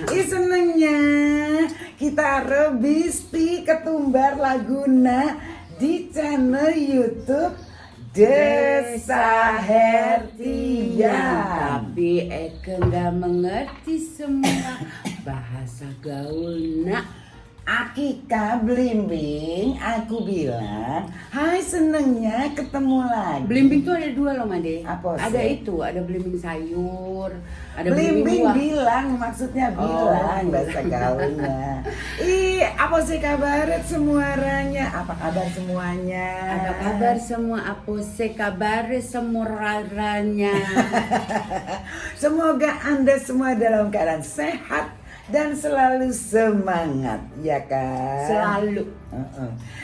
Senengnya kita rebisti ketumbar laguna di channel YouTube Desa Hertian. Tapi Eke nggak mengerti semua bahasa gaulna. Akika Blimbing, aku bilang, hai senengnya ketemu lagi. Blimbing tuh ada dua loh Made. Apa sih? Ada itu, ada blimbing sayur, ada Blimbing buah. bilang, maksudnya bilang bahasa gaulnya. Apa sih kabar semuanya? Apa kabar semuanya? Apa kabar semua? Apa sih kabar semuanya? Semoga Anda semua dalam keadaan sehat dan selalu semangat, ya kan? Selalu.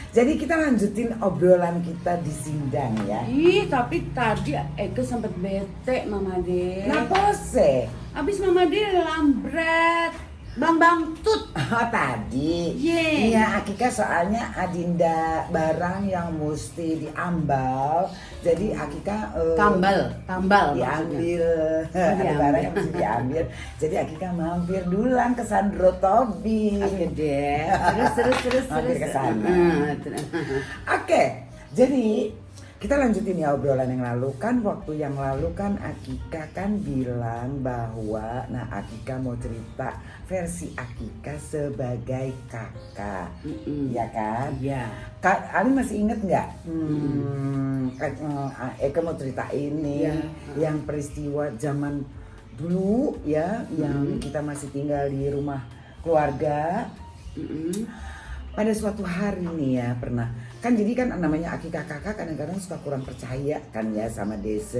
Jadi kita lanjutin obrolan kita di Sindang ya. Ih, tapi tadi Eke sempet bete Mama De. Kenapa sih? Abis Mama De lambret Bang Tut. Oh tadi. Ye. Iya, Akika soalnya Adinda barang yang mesti diambal. Jadi Akika Tambal diambil. maksudnya. Ada barang yang mesti diambil. Jadi Akika mampir dulang ke Sandro Tobi. Oke deh. Terus. Mampir ke sana. Oke, jadi kita lanjutin ya obrolan yang lalu. Kan waktu yang lalu kan Akika kan bilang bahwa Akika mau cerita versi Akika sebagai kakak. Ya kan? Iya. Kak, Ali masih inget nggak? Eka mau cerita ini yang peristiwa zaman dulu ya, yang kita masih tinggal di rumah keluarga. Pada suatu hari nih ya pernah kan, jadi kan namanya Akika kakak kadang-kadang suka kurang percaya kan ya sama Desa.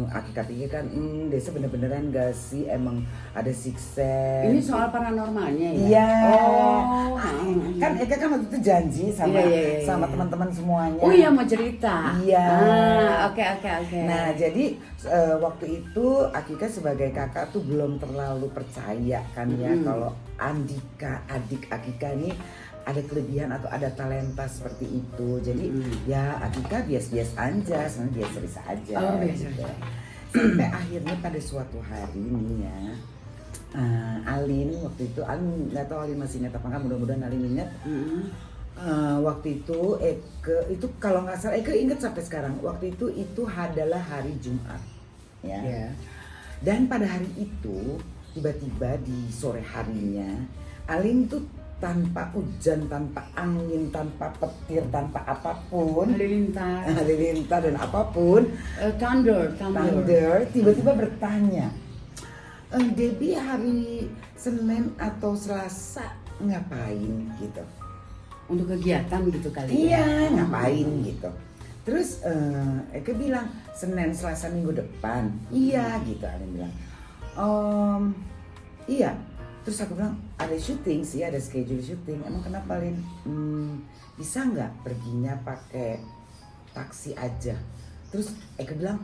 Akika pikir kan Desa bener-beneran gak sih emang ada siksen. Ini soal paranormalnya ya? Iya. Oh. Kan Eka kan waktu itu janji sama Iya. sama teman-teman semuanya. Oh iya, mau cerita. Iya. Oke. Nah jadi waktu itu Akika sebagai kakak tuh belum terlalu percaya kan ya kalau Andika adik Akika ini ada kelebihan atau ada talenta seperti itu. Jadi ya Akika bias-bias aja, sebenarnya biasa-biasa aja. Oh, biasa. Gitu. Sampai akhirnya pada suatu hari nih ya, Alin waktu itu, Alin nggak tahu Alin masih ingat apa nggak, mudah-mudahan Alin ingat. Waktu itu Eke itu kalau nggak salah Eke ingat sampai sekarang. Waktu itu adalah hari Jumat, ya. Yeah. Dan pada hari itu tiba-tiba di sore harinya Alin tuh tanpa hujan, tanpa angin, tanpa petir, tanpa apapun, halilintar dan apapun, Thunder. tiba-tiba bertanya, Debbie hari Senin atau Selasa ngapain gitu? Untuk kegiatan gitu kali Iya, ngapain gitu. Terus Eke bilang Senin, Selasa, Minggu depan. Iya gitu, Alin bilang. Iya. Terus aku bilang ada syuting sih, ada schedule syuting. Emang kenapa Lin? Bisa nggak perginya pakai taksi aja? Terus Eke bilang,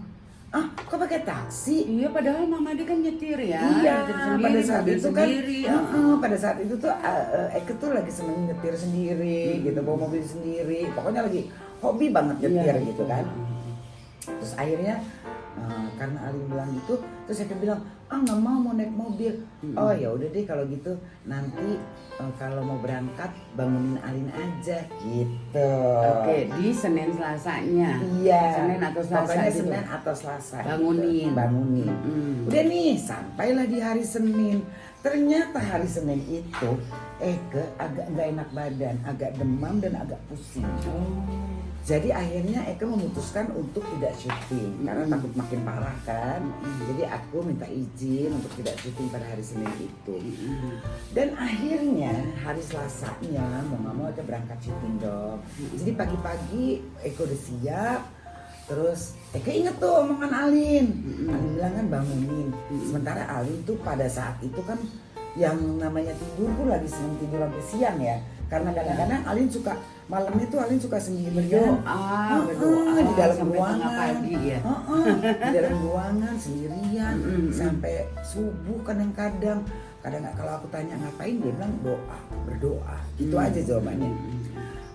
kok pakai taksi? Iya, padahal Mama dia kan nyetir ya. Iya, sendiri, pada saat itu kan, sendiri, pada saat itu tuh Eke tuh lagi seneng nyetir sendiri, gitu, bawa mobil sendiri. Pokoknya lagi hobi banget nyetir gitu kan. Terus akhirnya karena Alin bilang gitu, terus Eke bilang, nggak mau naik mobil. Oh ya udah deh kalau gitu nanti kalau mau berangkat bangunin Alin aja gitu. Oke, di Senin Selasanya. Iya. Senin atau Selasa. Pokoknya gitu. Senin atau Selasa. Bangunin. Gitu. Udah nih, sampailah di hari Senin. Ternyata hari Senin itu Eke agak nggak enak badan, agak demam dan agak pusing. Jadi akhirnya Eke memutuskan untuk tidak syuting karena takut makin parah kan. Jadi aku minta izin untuk tidak syuting pada hari Senin itu. Dan akhirnya hari Selasanya mau nggak mau Eke berangkat syuting dong. Jadi pagi-pagi Eke udah siap. Terus Eke inget tuh omongan Alin. Alin bilang kan bangunin. Sementara Alin tuh pada saat itu kan yang namanya tidur tuh lagi seneng tidur sampai siang ya. Karena kadang-kadang Alin suka malamnya tuh Alin suka sendirian berdoa di dalam sampai ruangan tengah pagi ya. Di dalam ruangan sendirian sampai subuh kadang-kadang. Kadang kalau aku tanya ngapain dia bilang berdoa. Itu aja jawabannya.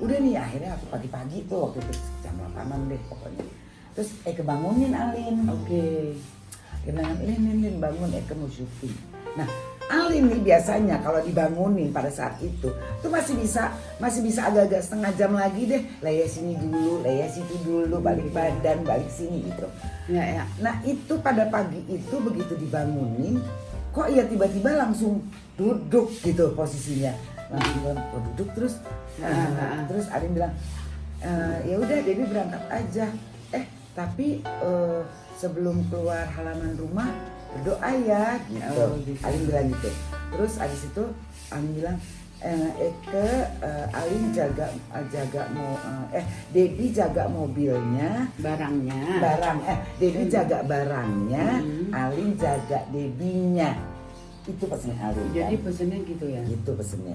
Udah nih akhirnya aku pagi-pagi tuh waktu itu jam 8-an deh pokoknya. Terus Eke bangunin Alin. Oke. Dia bilang, Lin bangun, Eke mau syuting. Nah, Alin nih biasanya kalau dibangunin pada saat itu tuh masih bisa agak-agak setengah jam lagi deh, layar sini dulu, layar situ dulu, balik badan, balik sini gitu. Ya. Nah itu pada pagi itu begitu dibangunin, kok ya tiba-tiba langsung duduk gitu posisinya, langsung duduk terus, terus Alin bilang, ya udah Debbie berangkat aja. Tapi sebelum keluar halaman rumah berdoa ya gitu. Gitu. Alin bilang gitu. Terus abis itu Alin bilang Alin Debbie jaga mobilnya, Debbie jaga barangnya, Alin jaga Debbie-nya. Itu pesannya Alin. Jadi kan? pesennya gitu ya. Itu pesannya.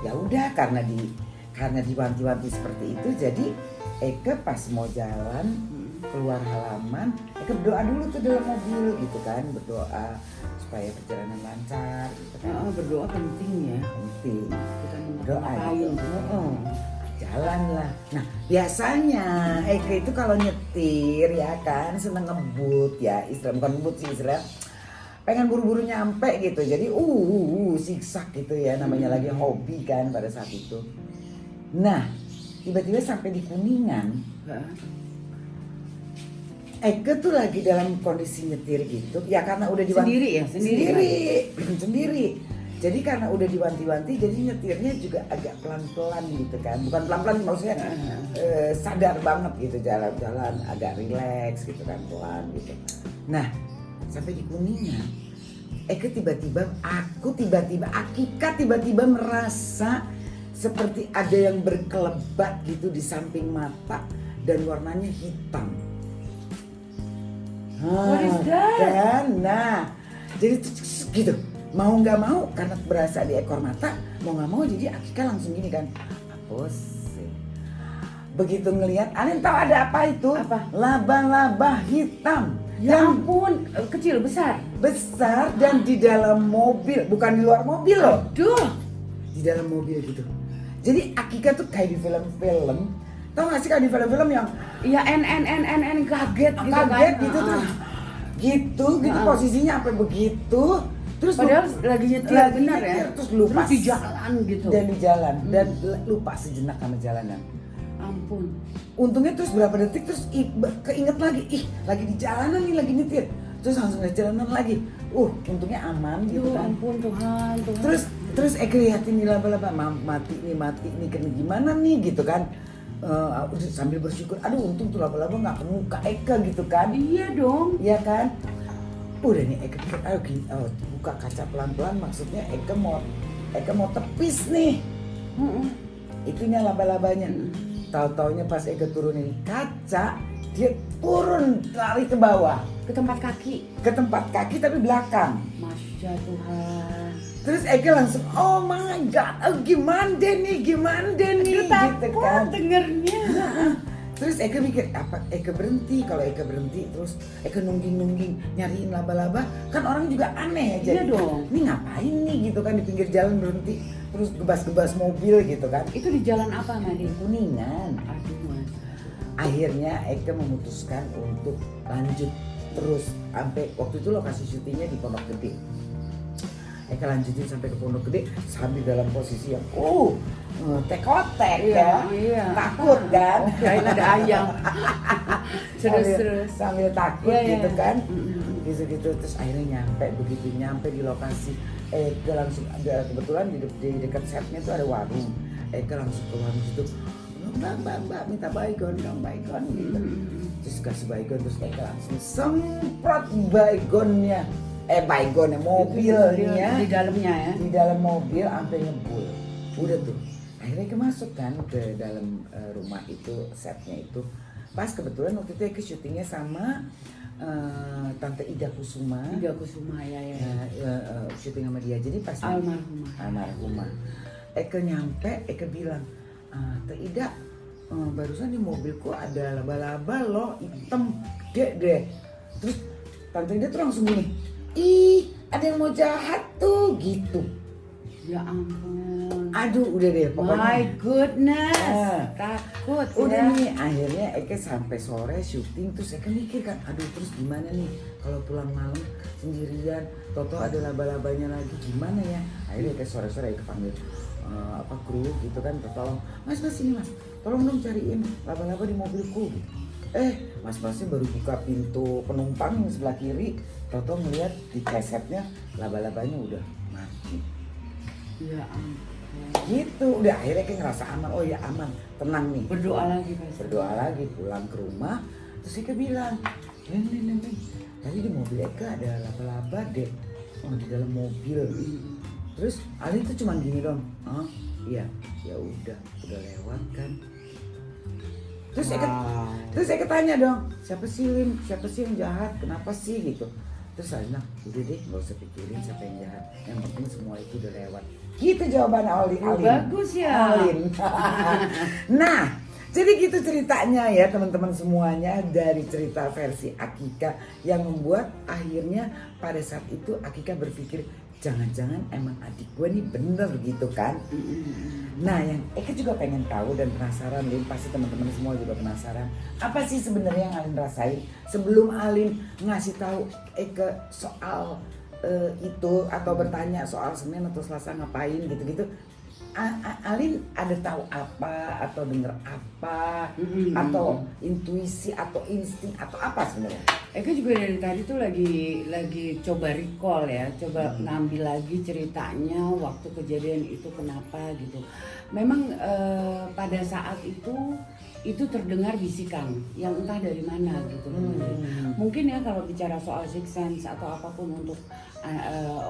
Ya udah karena diwanti-wanti seperti itu, jadi Eke pas mau jalan keluar halaman, Eke berdoa dulu tuh dalam mobil gitu kan, berdoa supaya perjalanan lancar gitu kan. Berdoa penting ya. Penting. Kita Doa ngapain gitu. Jalan lah. Nah biasanya Eke itu kalau nyetir ya kan seneng ngebut ya, istilah bukan ngebut sih istilah, pengen buru-buru nyampe gitu. Jadi siksak gitu ya, namanya lagi hobi kan pada saat itu. Nah tiba-tiba sampai di Kuningan, Eke tuh lagi dalam kondisi nyetir gitu ya, karena udah sendiri. Jadi karena udah diwanti-wanti, jadi nyetirnya juga agak pelan-pelan gitu kan, bukan pelan-pelan maksudnya sadar banget gitu, jalan-jalan agak rileks gitu kan, pelan gitu. Nah sampai di Kuningan, Akika tiba-tiba merasa seperti ada yang berkelebat gitu di samping mata dan warnanya hitam. What is that? Dan jadi gitu, mau nggak mau karena berasa di ekor mata, mau nggak mau jadi Akika langsung gini kan, apa sih? Begitu ngelihat, Alin tahu ada apa itu? Apa? Laba-laba hitam. Ya ampun, kecil besar Dan di dalam mobil, bukan di luar mobil loh. Aduh, Di dalam mobil gitu. Jadi Akika tuh kayak di film-film, tau gak sih kayak di film-film yang ya kaget gitu kaget kan. gitu tuh, gitu posisinya sampai begitu. Terus Padahal lagi nyetir benar ya. Terus lupa di jalan gitu. Dan di jalan dan lupa sejenak sama jalanan. Ampun. Untungnya terus berapa detik terus keinget lagi, lagi di jalanan nih, lagi nyetir. Terus langsung di jalanan lagi. Untungnya aman gitu kan. Ampun Tuhan. Terus Eke liatin nih laba-laba, mati nih kena gimana nih gitu kan. Sambil bersyukur, aduh untung tuh laba-laba gak ke muka Eke gitu kan. Iya dong. Iya kan. Udah nih Eke pikir, buka kaca pelan-pelan, maksudnya Eke mau tepis nih. Itunya laba-labanya. Tahu-taunya pas Eke turunin kaca, dia turun lari ke bawah. Ke tempat kaki. Ke tempat kaki tapi belakang. Masya Tuhan. Terus Eke langsung, oh my god, gimana nih gitu kan. Dengernya. Terus Eke mikir, apa Eke berhenti? Kalau Eke berhenti terus Eke nungging nyariin laba-laba, kan orang juga aneh aja. Iya dong. Ini ngapain nih gitu kan, di pinggir jalan berhenti terus gebas-gebas mobil gitu kan. Itu di jalan apa Madi? Kuningan. Aduh Mas. Akhirnya Eke memutuskan untuk lanjut terus sampai waktu itu lokasi syutingnya di Pondok Gede. Eke lanjutin sampai ke Pondok Gede sambil dalam posisi yang tekotek ya, takut kan, Kirain ada ayam. Terus sambil takut gitu kan, gitu terus akhirnya begitu nyampe di lokasi, Eke langsung ada kebetulan di dekat setnya tuh ada warung, Eke langsung ke warung situ, mbak minta baygon dong, baygon gitu. Terus kasih baygon, terus Eke langsung semprot baygonnya mobilnya di dalamnya ya, di dalam mobil sampai ngebul. Udah tuh akhirnya Eke masuk kan ke dalam rumah itu, setnya itu pas kebetulan waktu itu Eke syutingnya sama Tante Ida Kusuma ya. Syuting sama dia, jadi pas almarhumah Eke nyampe, Eke bilang, Tante Ida, barusan di mobilku ada laba-laba loh, hitam gede deh. Terus Tante Ida tuh langsung gini, ih ada yang mau jahat tuh gitu. Ya ampun. Aduh udah deh pokoknya. My goodness. Ah. Takut Udah ya. nih akhirnya Eke sampai sore syuting terus Eke mikir kan, aduh terus gimana nih kalau pulang malam sendirian, toto ada laba-labanya lagi gimana ya. Akhirnya Eke sore-sore Eke panggil kru gitu kan, tolong mas ini mas, tolong dong cariin laba-laba di mobilku. Mas-masnya baru buka pintu penumpang yang sebelah kiri, toto ngeliat di kesetnya laba-labanya udah mati. Ya ampun. Gitu, udah akhirnya kayak ngerasa aman, oh ya aman, tenang nih. Berdoa lagi pasti. Berdoa lagi, pulang ke rumah, terus Eka bilang, Nen, tadi di mobil Eka ada laba-laba deh, di dalam mobil. Terus Ali tuh cuman gini dong, iya, ya udah lewat kan. Terus Eka tanya dong, siapa sih yang jahat, kenapa sih gitu. Terus saya bilang, udah deh gak usah pikirin siapa yang jahat, yang penting semua itu udah lewat. Gitu jawaban Alin. Bagus ya. Alin. Nah, jadi gitu ceritanya ya teman-teman semuanya, dari cerita versi Akika yang membuat akhirnya pada saat itu Akika berpikir jangan-jangan emang adik gue nih bener gitu kan. Nah yang Eka juga pengen tahu dan penasaran, Lin, pasti teman-teman semua juga penasaran apa sih sebenarnya yang Alin rasain sebelum Alin ngasih tahu Eka soal itu atau bertanya soal Senin atau Selasa ngapain gitu-gitu. Alin ada tahu apa atau denger apa atau intuisi atau insting atau apa sebenarnya? Eka juga dari tadi tuh lagi coba recall ya, coba ngambil lagi ceritanya waktu kejadian itu kenapa gitu. Memang pada saat itu terdengar bisikan yang entah dari mana gitu. Mungkin ya kalau bicara soal sixth sense atau apapun untuk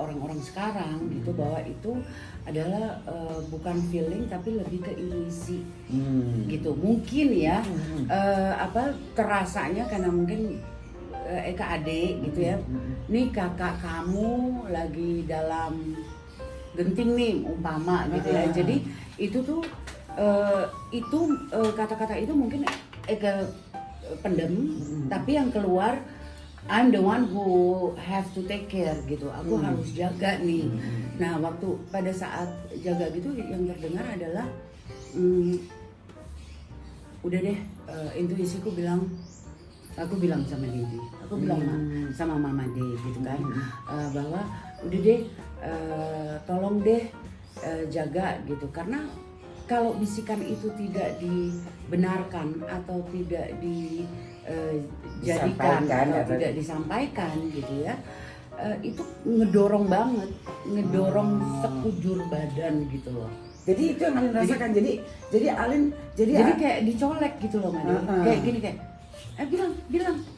orang-orang sekarang gitu, bahwa itu adalah bukan feeling tapi lebih ke intuisi gitu. Mungkin ya terasanya karena mungkin Eka adik gitu ya, nih kakak kamu lagi dalam genting nih umpama gitu ya. Jadi itu tuh kata-kata itu mungkin Eka pendem, tapi yang keluar I'm the one who have to take care gitu. Aku harus jaga nih. Nah waktu pada saat jaga gitu yang terdengar adalah udah deh, intuisiku bilang, aku bilang sama Dedi, aku bilang sama Mama De gitu kan, bahwa udah deh, tolong deh jaga gitu. Karena kalau bisikan itu tidak dibenarkan atau tidak dijadikan atau tidak disampaikan gitu ya, itu ngedorong banget, ngedorong sekujur badan gitu loh. Jadi itu yang Alin rasakan. Jadi Alin jadi kayak dicolek gitu loh, Madi. Kayak gini kayak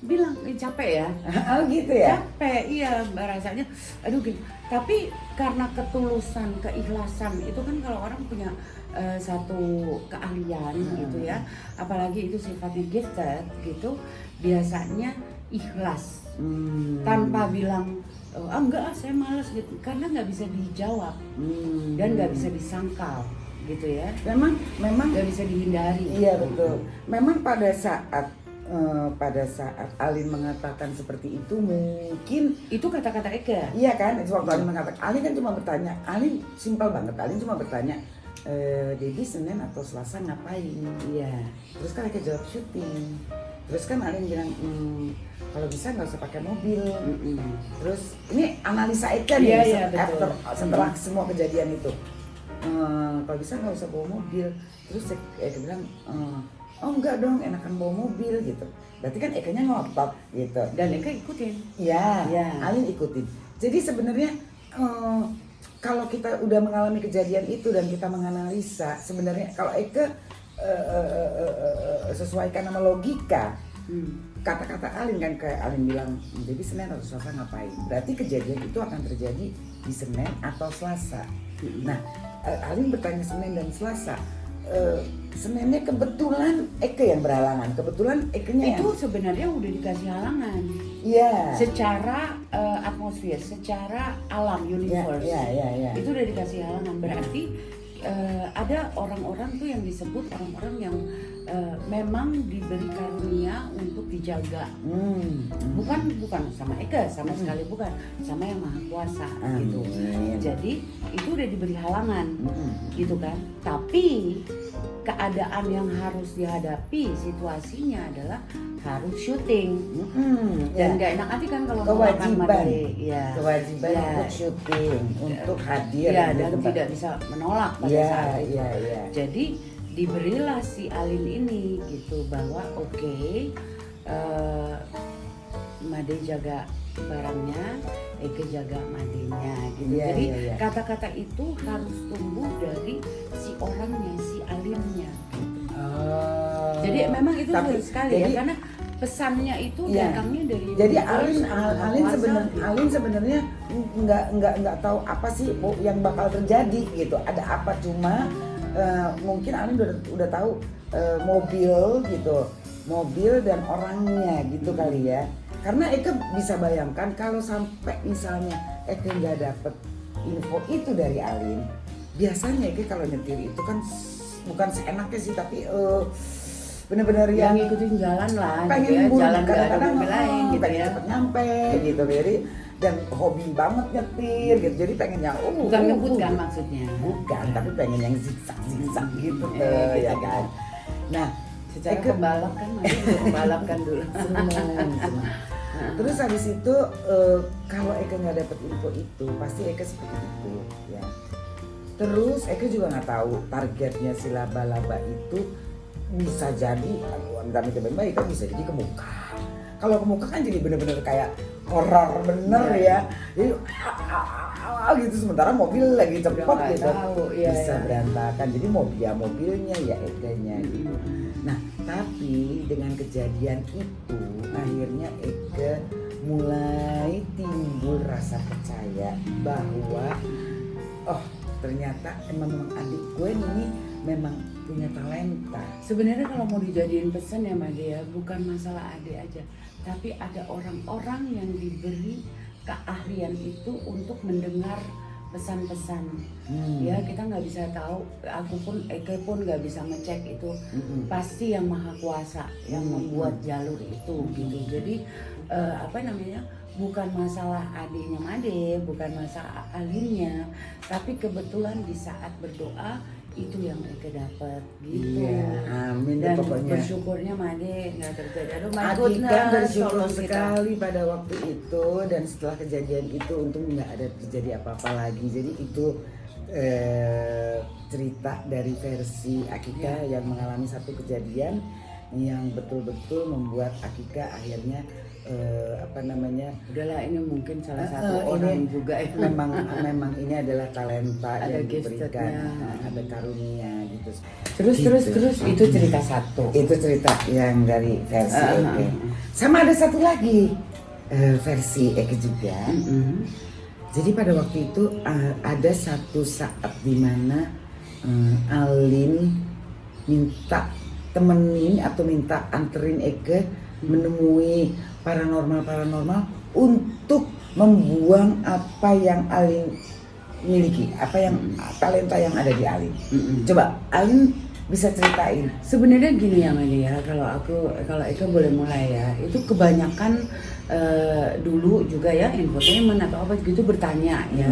bilang capek ya. Oh gitu ya. Capek, iya rasanya. Aduh gitu. Tapi karena ketulusan, keikhlasan itu kan kalau orang punya satu keahlian gitu ya, apalagi itu sifatnya gifted gitu, biasanya ikhlas tanpa bilang enggak saya malas gitu, karena nggak bisa dijawab dan nggak bisa disangkal gitu ya. Memang nggak bisa dihindari. Iya betul. Memang pada saat Alin mengatakan seperti itu, mungkin itu kata-kata Eka. Iya kan, waktu Alin mengatakan, Alin kan cuma bertanya, Alin simpel banget, Alin cuma bertanya, Dedi Senin atau Selasa ngapain? Iya. Terus kan Eka jawab syuting. Terus kan Alin bilang, kalau bisa nggak usah pakai mobil. Terus ini analisa Eka nih, setelah semua kejadian itu, kalau bisa nggak usah bawa mobil. Terus Eka bilang, oh enggak dong, enakan bawa mobil gitu. Berarti kan Ekanya ngotot gitu. Dan Eka ikutin. Iya, Alin ikutin. Jadi sebenarnya kalau kita udah mengalami kejadian itu dan kita menganalisa, sebenarnya kalau Eka sesuaikan sama logika, kata-kata Alin kan kayak Alin bilang, jadi Senin atau Selasa ngapain? Berarti kejadian itu akan terjadi di Senin atau Selasa. Nah, Alin bertanya Senin dan Selasa. Seninnya kebetulan Eka yang berhalangan, kebetulan Ekanya itu sebenarnya udah dikasih halangan. Iya. Secara atmosfer, secara alam universe. Iya. Itu udah dikasih halangan. Berarti ada orang-orang tuh yang disebut orang-orang yang memang diberi karunia untuk dijaga. Bukan sama Eka, sama sekali bukan, sama yang Maha Kuasa gitu. Jadi itu udah diberi halangan gitu kan. Tapi keadaan yang harus dihadapi situasinya adalah harus syuting dan nggak enak hati kan kalau melakukan materi kewajiban Ya. untuk syuting, untuk hadir ya, di dan tempat. tidak bisa menolak pada Iya, saat itu. iya. Jadi diberilah si Alin ini gitu bahwa oke, Made jaga barangnya, Eke jaga Madenya gitu. Iya, Jadi iya, iya. kata-kata itu harus tumbuh dari si orangnya, si Alinnya. Oh. Jadi memang itu Tapi, sulit sekali jadi- ya, karena pesannya itu Iya. datangnya dari Jadi universe, Alin sebenarnya nggak tahu apa sih yang bakal terjadi gitu. Ada apa, cuma mungkin Alin udah tahu mobil gitu, mobil dan orangnya gitu kali ya. Karena Eke bisa bayangkan kalau sampai misalnya Eke nggak dapet info itu dari Alin, biasanya Eke kalau nyetir itu kan bukan seenaknya sih, tapi bener-bener yang yang ngikutin jalan lah, pengen gitu ya, buru, jalan nggak ada kadang-kadang mobil lain gitu pengen ya. cepet nyampe gitu, jadi dan hobi banget nyetir gitu, jadi pengen yang Bukan ngebut kan maksudnya? bukan, tapi pengen yang zigzag gitu tuh, gitu, ya gitu. kan. Nah, Secara Eke- pembalap kan, masih juga pembalap kan dulu. seneng. Terus habis itu kalau Eke nggak dapet info itu, pasti Eke seperti itu ya. Terus Eke juga nggak tahu targetnya si laba-laba itu bisa jadi, amit-amit baik kan bisa jadi ke muka. Kalau ke muka kan jadi bener-bener kayak horor bener ya. Jadi gitu, sementara mobil lagi cepet nggak gitu, tahu, iya, bisa iya. berantakan. Jadi mobilnya ya Ekenya gitu. Nah, tapi dengan kejadian itu akhirnya Eke mulai timbul rasa percaya bahwa oh ternyata memang adik gue ini memang punya talenta. Sebenarnya kalau mau dijadiin pesan ya Made ya, bukan masalah adik aja, tapi ada orang-orang yang diberi keahlian itu untuk mendengar pesan-pesan. Ya kita nggak bisa tahu, aku pun Eke pun nggak bisa ngecek itu. Pasti yang maha kuasa yang membuat jalur itu gitu. Jadi apa namanya, bukan masalah adiknya Made, bukan masalah Alinnya, tapi kebetulan di saat berdoa itu yang Eke dapat gitu. Iya, amin deh Dan pokoknya. bersyukurnya Made nggak terjadi. Aduh my Akika goodness, bersyukur tolong kita. sekali pada waktu itu, dan setelah kejadian itu untung nggak ada terjadi apa-apa lagi. Jadi itu cerita dari versi Akika yang mengalami satu kejadian yang betul-betul membuat Akika akhirnya apa namanya, Udahlah, ini mungkin salah satu orang ini juga ya. memang ini adalah talenta Ada yang diberikan, giftednya. ada karunia gitu. Terus itu cerita satu. Itu cerita yang dari versi Eke. Sama ada satu lagi versi Eke juga. Jadi pada waktu itu ada satu saat di mana Alin minta temenin atau minta anterin Eke menemui paranormal untuk membuang apa yang Alin miliki, apa yang talenta yang ada di Alin. Coba Alin bisa ceritain. Sebenarnya gini ya Made ya, kalau Eka boleh mulai ya, itu kebanyakan dulu juga ya infotainment atau apa gitu bertanya ya.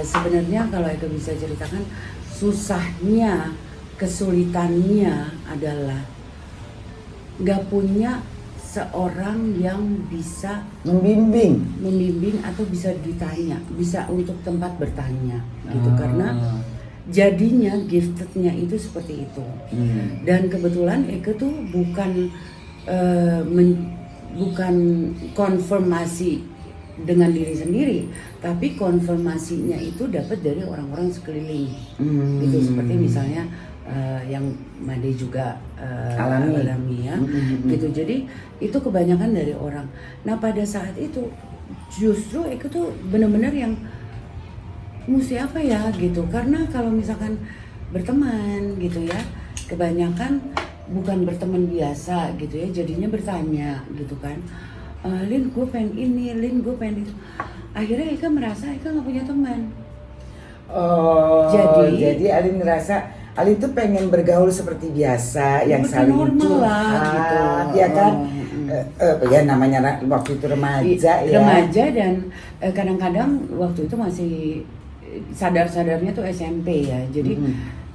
Sebenarnya kalau Eka bisa ceritakan, susahnya, kesulitannya adalah nggak punya seorang yang bisa membimbing atau bisa ditanya, bisa untuk tempat bertanya gitu. Karena jadinya giftednya itu seperti itu. Dan kebetulan Eke tuh bukan bukan konfirmasi dengan diri sendiri, tapi konfirmasinya itu dapat dari orang-orang sekeliling. Gitu, seperti misalnya yang Made juga alami ya. Gitu. Jadi itu kebanyakan dari orang. Nah, pada saat itu justru Eke tuh benar-benar yang mesti apa ya gitu, karena kalau misalkan berteman gitu ya, kebanyakan bukan berteman biasa gitu ya, jadinya bertanya gitu kan, Lin gue pengen ini, Lin gue pengen itu. Akhirnya Eka merasa Eka nggak punya teman. Jadi Alin ngerasa Alin tuh pengen bergaul seperti biasa, yang saling normal lah gitu, ya kan? Ya namanya waktu itu remaja ya. Remaja, dan kadang-kadang waktu itu masih sadar-sadarnya tuh SMP ya. Jadi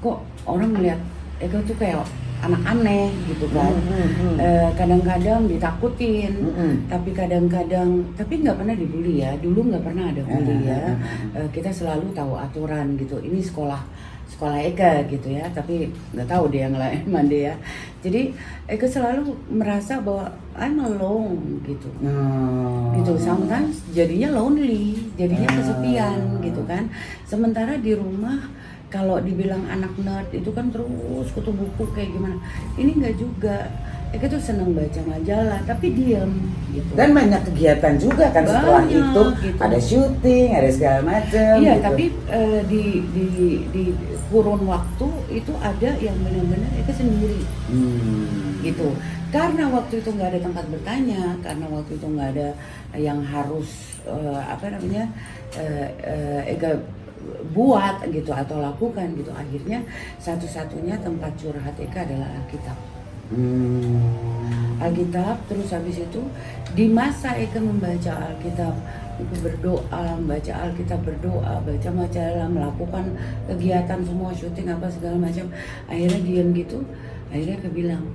kok orang melihat Eka tuh kayak anak aneh gitu kan. Kadang-kadang ditakutin, tapi kadang-kadang nggak pernah dibully ya. Dulu nggak pernah ada bully ya. Kita selalu tahu aturan gitu. Ini sekolah Eka gitu ya, tapi nggak tahu dia yang lain mandi ya. Jadi Eka selalu merasa bahwa I'm alone gitu. Gitu, sometimes jadinya lonely, jadinya kesepian gitu kan. Sementara di rumah kalau dibilang anak nerd itu kan terus kutu buku kayak gimana. Ini enggak juga. Eka tuh seneng baca majalah tapi diam gitu. Dan banyak kegiatan juga kan setelah Banyak, itu gitu. ada syuting, ada segala macam. Iya, gitu. tapi di kurun waktu itu ada yang benar-benar Eka sendiri. Gitu. Karena waktu itu nggak ada tempat bertanya, karena waktu itu nggak ada yang harus Eka buat gitu atau lakukan gitu. Akhirnya satu-satunya tempat curhat Eka adalah Alkitab. Alkitab, terus habis itu di masa Eka membaca Alkitab, itu berdoa, membaca Alkitab, berdoa, baca majalah, melakukan kegiatan semua syuting apa segala macam. Akhirnya diam gitu. Akhirnya Eka bilang,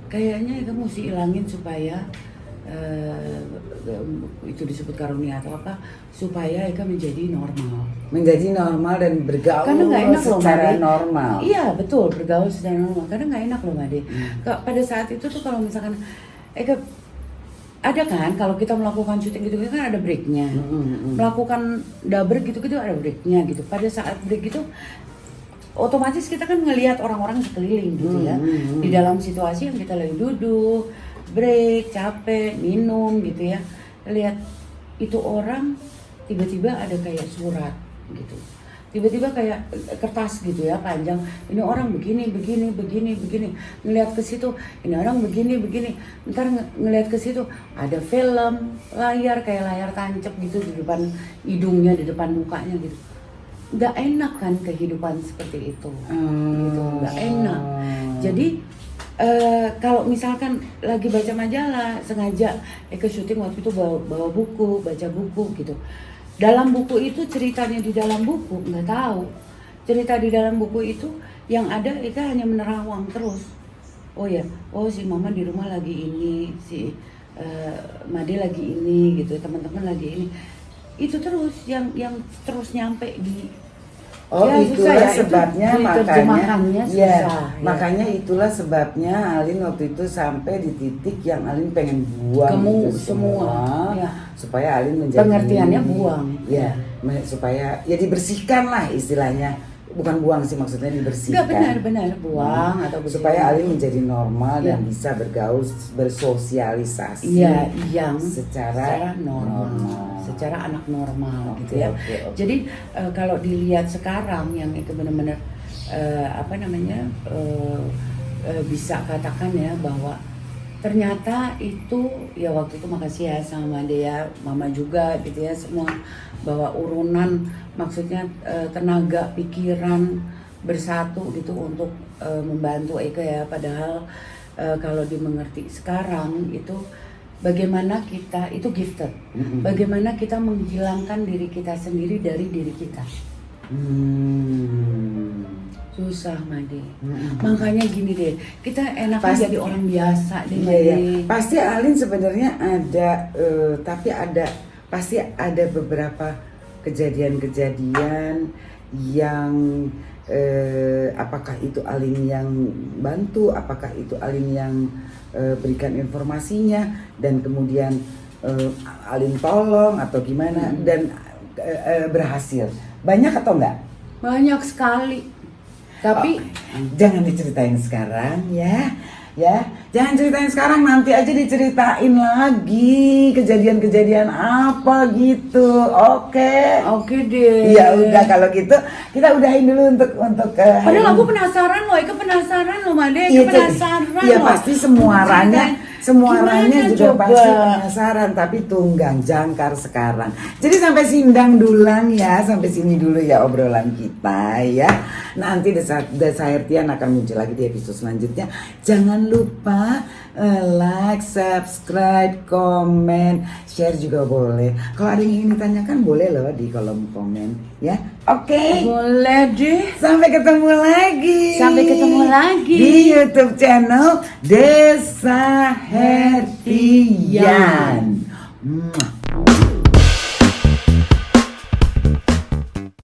kayaknya Eka mesti ilangin supaya itu disebut karunia atau apa, supaya Eka menjadi normal dan bergaul karena nggak enak loh secara Made. normal. Iya betul, bergaul secara normal karena nggak enak loh Made. Pada saat itu tuh kalau misalkan Eka ada kan, kalau kita melakukan syuting gitu kan ada breaknya, melakukan double gitu ada breaknya gitu. Pada saat break itu otomatis kita kan ngelihat orang-orang sekeliling gitu ya, di dalam situasi yang kita lagi duduk, break, capek, minum gitu ya. Lihat itu orang tiba-tiba ada kayak surat gitu. Tiba-tiba kayak kertas gitu ya, panjang. Ini orang begini. Ngelihat ke situ, ini orang begini. Ntar ngelihat ke situ ada film, layar kayak layar tancap gitu di depan hidungnya, di depan mukanya gitu. Nggak enak kan kehidupan seperti itu. Gitu, nggak enak. Jadi kalau misalkan lagi baca majalah, sengaja Eka syuting waktu itu bawa buku, baca buku gitu. Dalam buku itu ceritanya di dalam buku nggak tahu. Cerita di dalam buku itu yang ada Eka hanya menerawang terus. Oh ya, si Mama di rumah lagi ini, si Made lagi ini gitu, teman-teman lagi ini. Itu terus yang terus nyampe di. Ya, itulah ya, sebabnya makanya susah, ya. Makanya itulah sebabnya Alin waktu itu sampai di titik yang Alin pengen buang itu semua ya. Supaya Alin menjadi pengertiannya buang ya, supaya ya dibersihkan lah istilahnya, bukan buang sih maksudnya, dibersihkan. Enggak, benar buang atau supaya Alin menjadi normal dan bisa bergaul, bersosialisasi yang secara normal. Secara anak normal gitu ya. Jadi kalau dilihat sekarang yang itu benar-benar bisa katakan ya bahwa ternyata itu ya waktu itu makasih ya sama Dea, Mama juga gitu ya, semua bahwa urunan maksudnya tenaga pikiran bersatu gitu untuk membantu Eka ya. Padahal kalau dimengerti sekarang itu bagaimana kita itu gifted, bagaimana kita menghilangkan diri kita sendiri dari diri kita. Susah Made. Makanya gini deh, kita enaknya jadi orang biasa deh Made. Iya. Pasti Alin sebenarnya ada, tapi pasti ada beberapa kejadian-kejadian yang apakah itu Alin yang bantu, apakah itu Alin yang berikan informasinya dan kemudian Alin tolong atau gimana dan berhasil. Banyak atau enggak? Banyak sekali. Tapi jangan diceritain sekarang ya. Jangan ceritain sekarang, nanti aja diceritain lagi kejadian-kejadian apa gitu. Oke deh. Ya udah kalau gitu kita udahin dulu untuk padahal aku penasaran loh, Eka penasaran loh Made, penasaran. Iya pasti semuanya juga coba. pasti penasaran, tapi tunggang jangkar sekarang. Jadi sampai sindang dulang ya, sampai sini dulu ya obrolan kita ya. Nanti Desa Hertian akan muncul lagi di episode selanjutnya. Jangan Jangan lupa like, subscribe, komen, share juga boleh. Kalau ada yang ingin ditanyakan boleh loh di kolom komen ya. Oke. Boleh deh. Sampai ketemu lagi. Sampai ketemu lagi di YouTube channel Desa Hertian. Mwah.